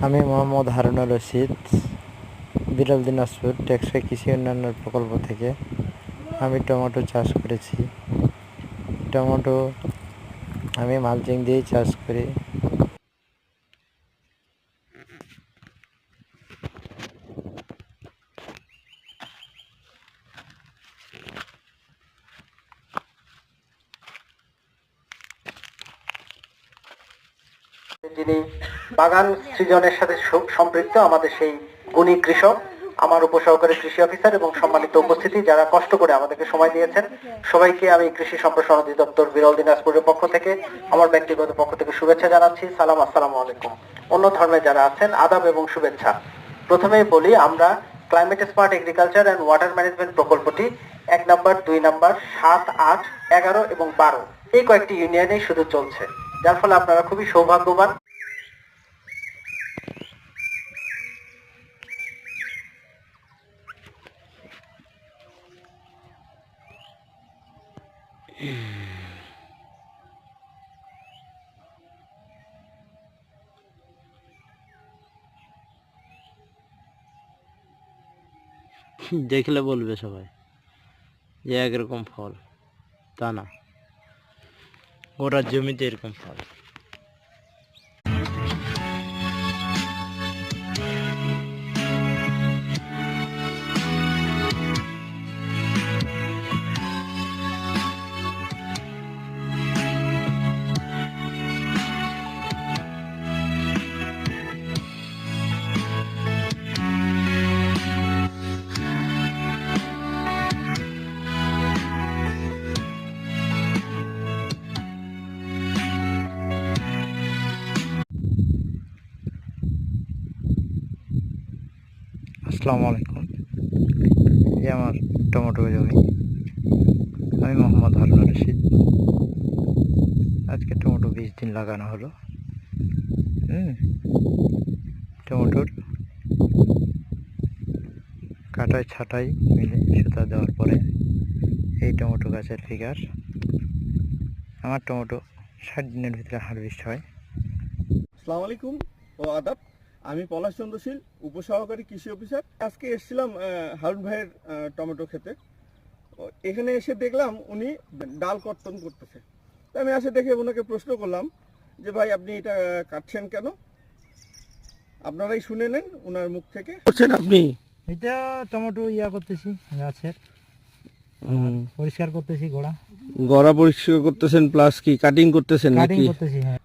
আমি মোহাম্মদ হারুনুর রশিদ, বিরল দিনাজপুর টেকসই কৃষি উন্নয়ন প্রকল্প থেকে আমি টমেটো চাষ করেছি। টমেটো আমি মালচিং দিয়েই চাষ করি। যিনি বাগান সৃজনের সাথে সম্পৃক্ত আমাদের সেই গুণী কৃষক, আমার উপসহকারী কৃষি অফিসার এবং সম্মানিত উপস্থিতি যারা কষ্ট করে আমাদেরকে সময় দিয়েছেন, সবাইকে আমি কৃষি সম্প্রসারণ অধিদপ্তর বিরল দিনাজপুরের পক্ষ থেকে, আমার ব্যক্তিগত পক্ষ থেকে শুভেচ্ছা জানাচ্ছি। সালাম, আসসালামু আলাইকুম। অন্য ধর্মে যারা আছেন আদাব এবং শুভেচ্ছা। প্রথমেই বলি, আমরা climate smart agriculture and water management প্রকল্পটি 1 নম্বর, 2 নম্বর, 7, 8, 11 এবং 12 এই কয়েকটি ইউনিয়নেই শুধু চলছে, যার ফলে আপনারা খুবই সৌভাগ্যবান। দেখলে বলবে সবাই যে একরকম ফল, তা না, গোটা জমিতে এরকম ফল। আসসালামু আলাইকুম। এই আমার টমেটো জমি। আমি মোহাম্মদ হারুনুর রশিদ। আজকে টমেটো 20 দিন লাগানো হলো। টমেটোর কাটাই ছাটাই মিলে সুতা দেওয়ার পরে এই টমেটো গাছের ফিগার। আমার টমেটো 60 দিনের ভিতরে হারভেস্ট হয়। আসসালামু আলাইকুম ও আদাব। আমি পলাশ চন্দ্রশীল, উপসহকারী কৃষি অফিসার। আজকে এসেছিলাম হারুন ভাইয়ের টমেটো খেতে। এখানে এসে দেখলাম উনি ডাল কর্তন করতেছে। তো আমি এসে দেখে ওনাকে প্রশ্ন করলাম যে ভাই, আপনি এটা কাটছেন কেন? আপনারাই শুনে নেন ওনার মুখ থেকে। করছেন আপনি? এটা টমেটো করতেছি, গাছের পরিষ্কার করতেছি, গোড়া গড়া পরিষ্কার করতেছেন, প্লাস কি কাটিং করতেছেন? কাটিং করতেছি। হ্যাঁ,